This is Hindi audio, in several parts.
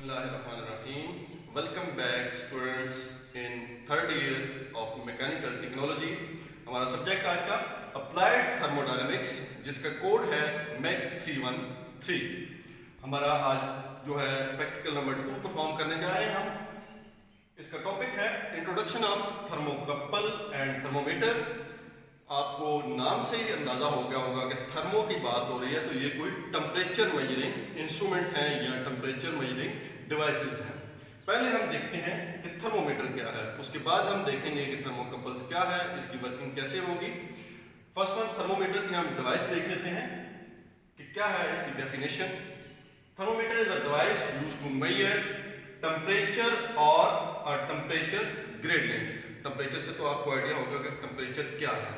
Bismillahirrahmanirrahim. Welcome back students in third year of mechanical technology. हमारा सब्जेक्ट आज का अप्लाइड थर्मोडायनेमिक्स जिसका कोड है MEC 313. हमारा आज जो है प्रैक्टिकल नंबर 2 परफॉर्म करने जा रहे हैं हम. इसका टॉपिक है introduction of thermocouple and thermometer. आपको नाम से ही अंदाजा हो गया होगा कि थर्मो की बात हो रही है तो ये कोई टेम्परेचर मेजरिंग इंस्ट्रूमेंट्स हैं या टेम्परेचर मेजरिंग डिवाइसेस हैं. पहले हम देखते हैं कि थर्मोमीटर क्या है, उसके बाद हम देखेंगे कि थर्मोकपल्स क्या है, इसकी वर्किंग कैसे होगी. फर्स्ट वन थर्मोमीटर की हम डिवाइस देख लेते हैं कि क्या है इसकी definition. Thermometer is a device used to measure temperature और टेम्परेचर ग्रेडियंट. टेम्परेचर से तो आपको आइडिया होगा कि टेम्परेचर क्या है,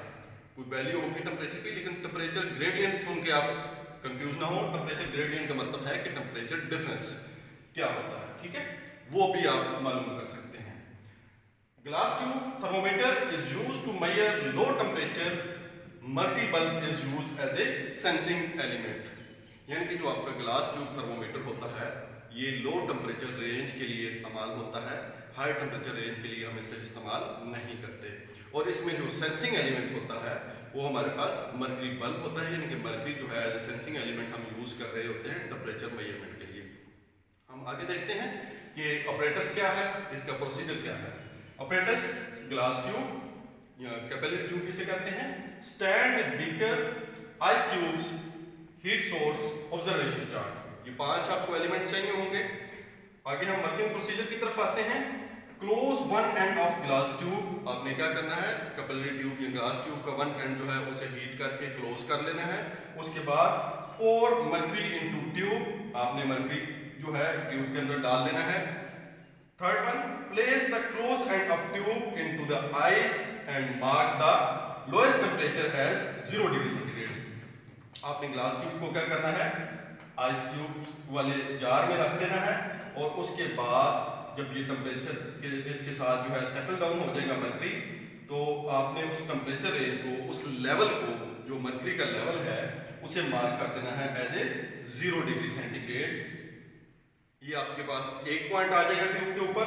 कोई वैल्यू होगी टेम्परेचर की, लेकिन टेम्परेचर ग्रेडियंट सुन के आप कंफ्यूज ना हो. टेम्परेचर ग्रेडियंट का मतलब है कि टेम्परेचर डिफरेंस क्या होता है, ठीक है, वो भी आप मालूम कर सकते हैं. Glass tube thermometer is used to measure low temperature. Mercury bulb is used as a sensing element. यानी कि जो आपका ग्लास ट्यूब थर्मोमीटर होता है ये लो टेम्परेचर रेंज के लिए इस्तेमाल होता है, हाई टेम्परेचर रेंज के लिए हम इसे इस्तेमाल नहीं करते. और इसमें जो सेंसिंग एलिमेंट होता है वो हमारे पास मर्क्यूरी बल्ब होता है. यानी कि मर्क्यूरी जो है एज ए सेंसिंग एलिमेंट हम यूज कर रहे होते हैं टेम्परेचर मेजरमेंट के लिए. हम आगे देखते हैं कि ऑपरेटस क्या है, इसका प्रोसीजर क्या है. ऑपरेटस ग्लास ट्यूब या कैपिलरी ट्यूब किसे कहते हैं, stand with beaker, ice cubes, heat source, observation chart. ये 5 आपको एलिमेंट्स चाहिए होंगे. आगे हम वर्किंग प्रोसीजर की तरफ आते हैं. Close one end of glass tube. आपने क्या करना है, कैपिलरी ट्यूब या ग्लास ट्यूब का वन एंड जो है उसे हीट करके क्लोज कर लेना है. उसके बाद पोर मर्क्यूरी इनटू ट्यूब. आपने मर्क्यूरी जो है ट्यूब के अंदर डाल लेना है. Third one, place the close end of tube into the ice and mark the lowest temperature as 0 degree centigrade. आपने ग्लास ट्यूब को क्या करना है, आइस क्यूब वाले जार में रख देना है और उसके बाद जब ये टेम्परेचर के इसके साथ जो है सेटल डाउन हो जाएगा मर्क्यूरी, तो आपने उस टेम्परेचर रेंज को, उस लेवल को जो मर्क्यूरी का लेवल है उसे मार्क कर देना है एज ए 0 डिग्री सेंटीग्रेड. ये आपके पास एक पॉइंट आ जाएगा ट्यूब के ऊपर.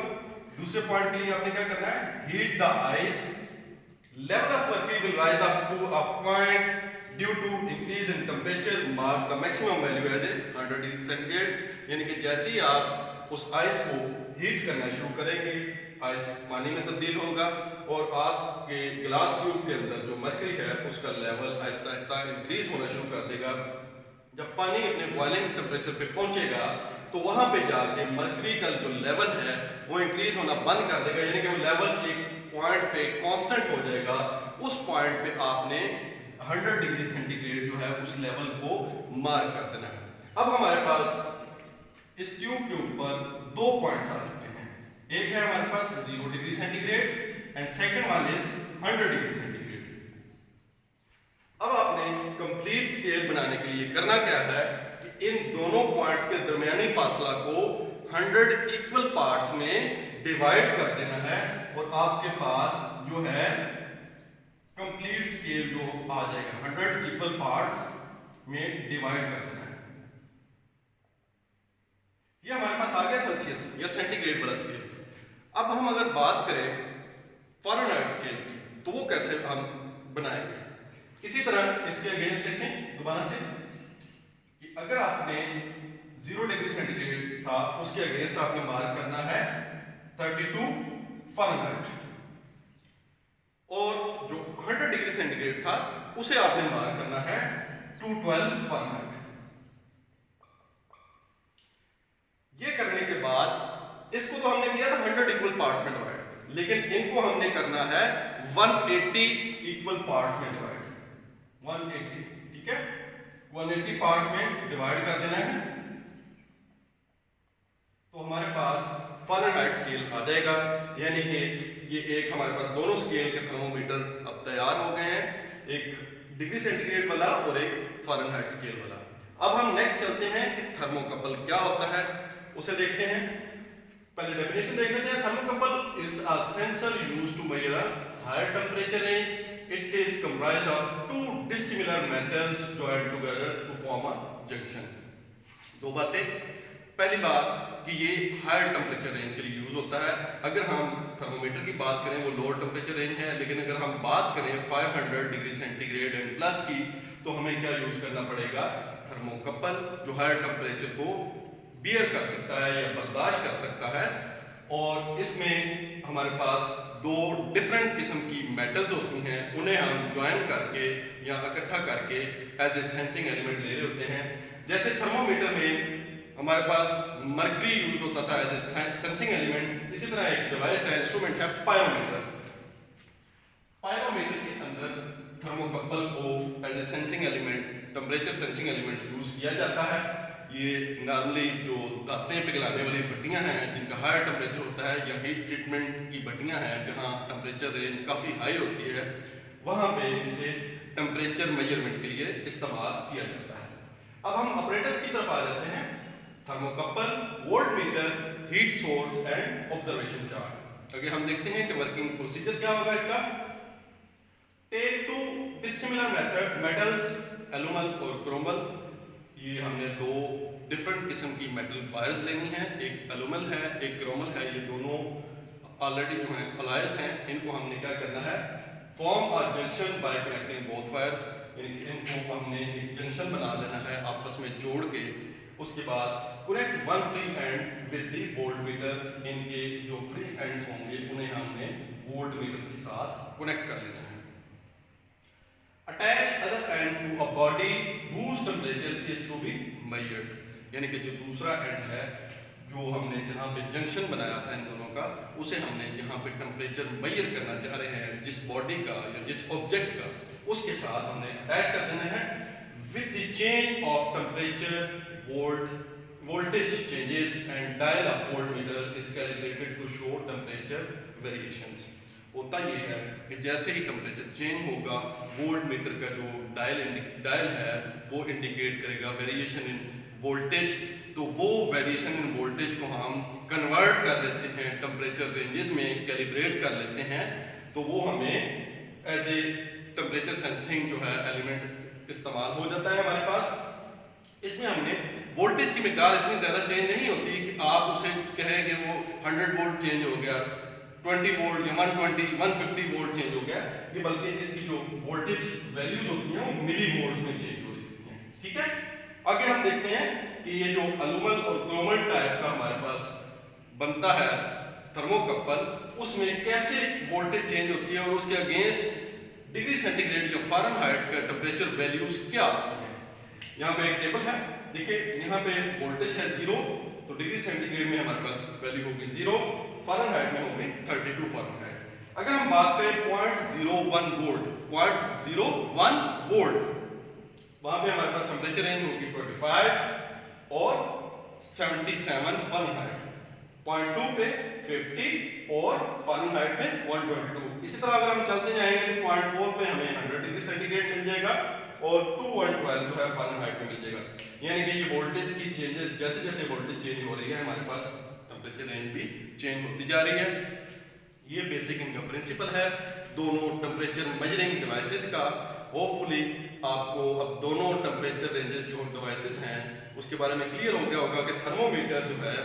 दूसरे पॉइंट के लिए आपने क्या करना है, heat the ice. Level of mercury will rise up to a point due to increase in temperature. Mark the maximum value as a 100 degree centigrade. यानी कि जैसे ही आप उस आइस को हीट करना शुरू करेंगे, आइस पानी में तब्दील होगा और आपके ग्लास ट्यूब के अंदर जो मर्क्यूरी है उसका लेवल आहिस्ता आहिस्ता इंक्रीज होना शुरू कर देगा. जब पानी अपने बॉइलिंग टेम्परेचर पे पहुंचेगा तो वहां पे जाके मर्क्यूरी का जो लेवल है वो इंक्रीज होना बंद कर देगा. यानी कि वो लेवल एक पॉइंट पे कांस्टेंट हो जाएगा. उस पॉइंट पे आपने 100 डिग्री सेंटीग्रेड जो है उस लेवल को मार्क कर देना है. अब हमारे पास इस ट्यूब के ऊपर 2 पॉइंट्स आ चुके हैं. एक है हमारे पास 0 degree centigrade and second one is 100 degree centigrade. अब आपने कंप्लीट स्केल बनाने के लिए करना क्या है कि इन दोनों पॉइंट्स के दरमियानी फासला को 100 इक्वल पार्ट्स में डिवाइड कर देना है और आपके पास जो है कंप्लीट स्केल जो आ जाएगा 100 इक्वल पार्ट्स में डिवाइड कर देना है. ये हमारे पास आ गया सेल्सियस या सेंटीग्रेड वाला स्केल. अब हम अगर बात करें फ़ारेनहाइट स्केल की तो वो कैसे हम बनाएंगे. इसी तरह इसके अगेंस्ट देखें दोबारा से कि अगर आपने 0 डिग्री सेंटीग्रेड था उसके अगेंस्ट आपने मार्क करना है 32 फ़ारेनहाइट और जो 100 डिग्री सेंटीग्रेड था उसे आपने मार्क करना है 212 फ़ारेनहाइट. ये करने के बाद इसको तो हमने किया था 100 इक्वल पार्ट्स में डिवाइड, लेकिन इनको हमने करना है 180 इक्वल पार्ट्स में डिवाइड. 180, ठीक है, 180 पार्ट्स में डिवाइड कर देना है. तो हमारे पास फ़ारेनहाइट स्केल आ जाएगा. यानी कि ये एक हमारे पास दोनों स्केल के थर्मोमीटर अब तैयार हो गए हैं, एक डिग्री सेंटीग्रेड वाला और एक फ़ारेनहाइट स्केल वाला. अब हम नेक्स्ट चलते हैं कि थर्मोकपल क्या होता है उसे देखते हैं. पहले डेफिनेशन देख लेते हैं. Thermocouple is a sensor used to measure higher temperature range. It is comprised of 2 dissimilar metals joined together to form a junction. 2 बातें. पहली बात कि ये हायर टेम्परेचर रेंज के लिए यूज होता है। अगर हम थर्मोमीटर की बात करें वो लोअर टेम्परेचर रेंज है, लेकिन अगर हम बात करें 500 डिग्री सेंटीग्रेड एंड प्लस की, तो हमें क्या यूज करना पड़ेगा, थर्मोकपल, जो हायर टेम्परेचर को बियर कर सकता है या बर्दाश्त कर सकता है। और इसमें हमारे पास दो डिफरेंट किस्म की मेटल्स होती हैं, उन्हें हम ज्वाइन करके या इकट्ठा करके एज ए सेंसिंग एलिमेंट ले रहे होते हैं। जैसे थर्मोमीटर में हमारे पास मर्करी यूज होता था एज ए सेंसिंग एलिमेंट, इसी तरह एक डिवाइस है, इंस्ट्रूमेंट है पायरोमीटर। पायरोमीटर के अंदर थर्मोकपल को as a sensing element, temperature sensing element use किया जाता है। ये नॉर्मली जो दांतें पिघलाने वाली भट्टियां हैं जिनका हायर टेम्परेचर होता है, या हीट ट्रीटमेंट की भट्टियां हैं जहां टेम्परेचर रेंज काफ़ी हाई होती है, वहां पे इसे टेम्परेचर मेजरमेंट के लिए इस्तेमाल किया जाता है। अब हम ऑपरेटर्स की तरफ आ जाते हैं। Thermocouple, voltmeter, heat source and observation chart. अगर हम देखते हैं कि वर्किंग प्रोसीजर क्या होगा इसका। Take two dissimilar method metals, alumel और क्रोमल। ये हमने दो डिफरेंट किस्म की मेटल वायर्स लेनी है, एक एल्यूमल है, एक क्रोमल है। ये दोनों ऑलरेडी जो हैं अलायंस हैं, इनको हमने क्या करना है, form a junction bye connecting both wires. इनको हमने एक जंक्शन बना लेना है आपस में जोड़ के। उसके बाद connect one free and with the voltmeter. इनके जो फ्री एंड्स होंगे उन्हें हमने वोल्टमीटर के साथ कनेक्ट कर लेना है। Attach other end to a body whose temperature is to be measured। यानी कि जो दूसरा एंड है, जो हमने जहाँ पे जंक्शन बनाया था इन दोनों का, उसे हमने जहाँ पे टेम्परेचर मेजर करना चाह रहे हैं जिस बॉडी का या जिस ऑब्जेक्ट का, उसके साथ हमने अटैच कर देना है। With the change of temperature voltage changes and dial of voltmeter is calibrated to show temperature variations। होता ये है कि जैसे ही टेम्परेचर चेंज होगा, वोल्टमीटर का जो डायल है वो इंडिकेट करेगा वेरिएशन इन वोल्टेज। तो वो वेरिएशन इन वोल्टेज को हम कन्वर्ट कर लेते हैं टेम्परेचर रेंजेस में, कैलिब्रेट कर लेते हैं। तो वो हमें एज ए टेम्परेचर सेंसिंग जो है एलिमेंट इस्तेमाल हो जाता है हमारे पास। इसमें हमने वोल्टेज की मिकदार इतनी ज़्यादा चेंज नहीं होती कि आप उसे कहें कि वो 100 वोल्ट चेंज हो गया, 20 वोल्ट या 120, 150 वोल्ट चेंज हो गया, ये बल्कि इसकी जो वोल्टेज वैल्यूज होती हैं वो मिली वोल्ट्स में चेंज हो रही हैं। ठीक है, आगे हम देखते हैं कि ये जो एल्यूमल और क्रोमल टाइप का हमारे पास बनता है थर्मोकपल, उसमें कैसे वोल्टेज चेंज होती है और उसके अगेंस्ट डिग्री सेंटीग्रेड या फ़ारेनहाइट का टेम्परेचर वैल्यूज क्या होती हैं। यहाँ पे एक टेबल है, देखिए यहाँ पे वोल्टेज है 0, तो डिग्री सेंटीग्रेड में हमारे पास वैल्यू होगी 0, फ़ारेनहाइट में होगी 32 फ़ारेनहाइट। अगर हम बात करें 0.01 वोल्ट, 0.01 वोल्ट, वहां पे हमारे पास टेम्परेचर रेंज होगी 25 और 77 फ़ारेनहाइट, 0.2 पे 50 और फ़ारेनहाइट में 122। इसी तरह अगर हम चलते जाएंगे तो 0.4 पे हमें 100 डिग्री सेंटीग्रेड मिल जाएगा और 212 जो है फ़ारेनहाइट में मिल जाएगा। यानी कि ये वोल्टेज की चेंजेस, जैसे जैसे वोल्टेज चेंज हो रही है हमारे पास टेम्परेचर रेंज भी चेंज होती जा रही है। ये बेसिक इनका प्रिंसिपल है दोनों टेम्परेचर मेजरिंग डिवाइसेस का। होपफुली आपको अब दोनों टेम्परेचर रेंजेस जो डिवाइसेस हैं उसके बारे में क्लियर हो गया होगा कि थर्मोमीटर जो है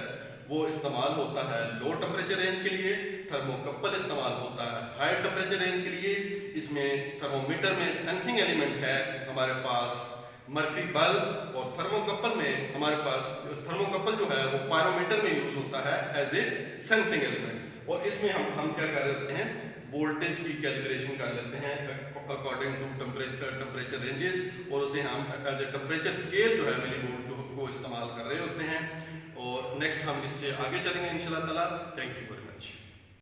वो इस्तेमाल होता है लो टेम्परेचर रेंज के लिए, थर्मोकपल इस्तेमाल होता है हाई टेम्परेचर रेंज के लिए। इसमें थर्मोमीटर में सेंसिंग एलिमेंट है हमारे पास मर्करी बल्ब, और थर्मोकपल में हमारे पास थर्मोकपल जो है वो पायरोमीटर में यूज होता है एज ए सेंसिंग एलिमेंट। और इसमें हम क्या कर लेते हैं, वोल्टेज की कैलिब्रेशन कर लेते हैं अकॉर्डिंग टू टेम्परेचर रेंजेस, और उसे हम एज ए टेम्परेचर स्केल जो है मिलीवोल्ट जो को इस्तेमाल कर रहे होते हैं। और नेक्स्ट हम इससे आगे चलेंगे इंशाल्लाह ताला। Thank you very much.